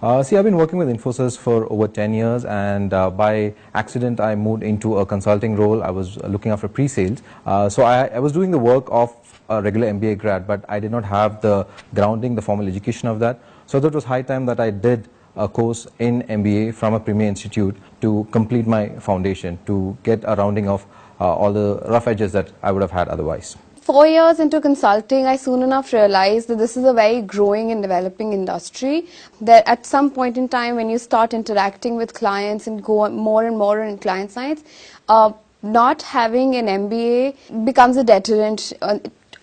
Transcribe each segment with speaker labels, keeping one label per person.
Speaker 1: See, I've been working with Infosys for over 10 years, and by accident I moved into a consulting role. I was looking after pre-sales. So I was doing the work of a regular MBA grad, but I did not have the grounding, the formal education of that. So it was high time that I did a course in MBA from a premier institute to complete my foundation, to get a rounding of all the rough edges that I would have had otherwise.
Speaker 2: 4 years into consulting, I soon enough realized that this is a very growing and developing industry. That at some point in time, when you start interacting with clients and go more and more in client sides, not having an MBA becomes a deterrent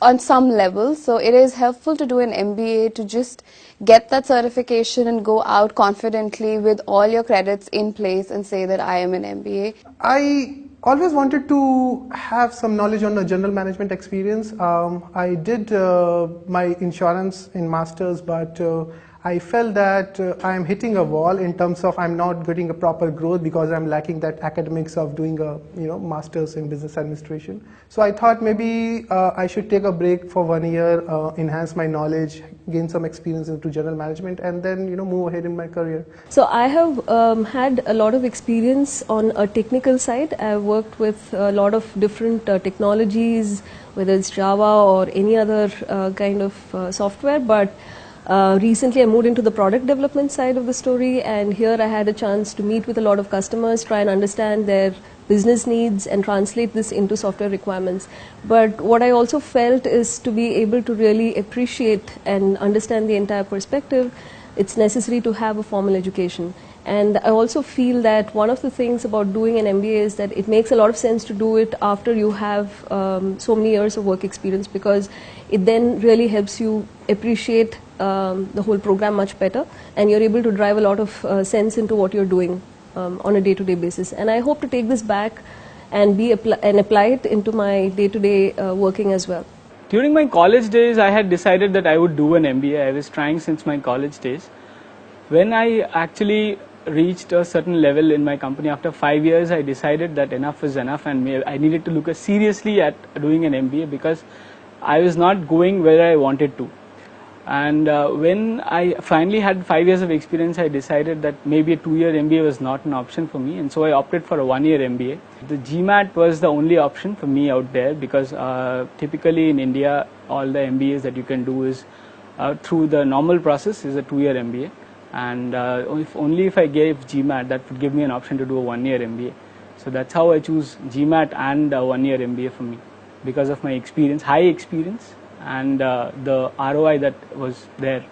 Speaker 2: on some level. So it is helpful to do an MBA to just get that certification and go out confidently with all your credits in place and say that I am an MBA.
Speaker 3: I always wanted to have some knowledge on the general management experience. I did my insurance in masters, but I felt that I am hitting a wall in terms of I'm not getting a proper growth because I'm lacking that academics of doing a masters in business administration. So I thought maybe I should take a break for 1 year, enhance my knowledge, gain some experience into general management, and then move ahead in my career.
Speaker 4: So I have had a lot of experience on a technical side. I've worked with a lot of different technologies, whether it's Java or any other kind of software, but recently I moved into the product development side of the story, and here I had a chance to meet with a lot of customers, try and understand their business needs and translate this into software requirements. But what I also felt is to be able to really appreciate and understand the entire perspective, it's necessary to have a formal education. And I also feel that one of the things about doing an MBA is that it makes a lot of sense to do it after you have so many years of work experience, because it then really helps you appreciate the whole program much better, and you're able to drive a lot of sense into what you're doing on a day-to-day basis. And I hope to take this back and apply it into my day-to-day working as well.
Speaker 5: During my college days, I had decided that I would do an MBA. I was trying since my college days. When I actually reached a certain level in my company, after 5 years, I decided that enough is enough, and I needed to look seriously at doing an MBA because I was not going where I wanted to. And when I finally had 5 years of experience, I decided that maybe a 2-year MBA was not an option for me, and so I opted for a 1-year MBA. The GMAT was the only option for me out there, because typically in India, all the MBAs that you can do is through the normal process is a 2-year MBA, and if I gave GMAT, that would give me an option to do a 1-year MBA. So that's how I choose GMAT and a 1-year MBA for me, because of my experience, high experience, and the ROI that was there.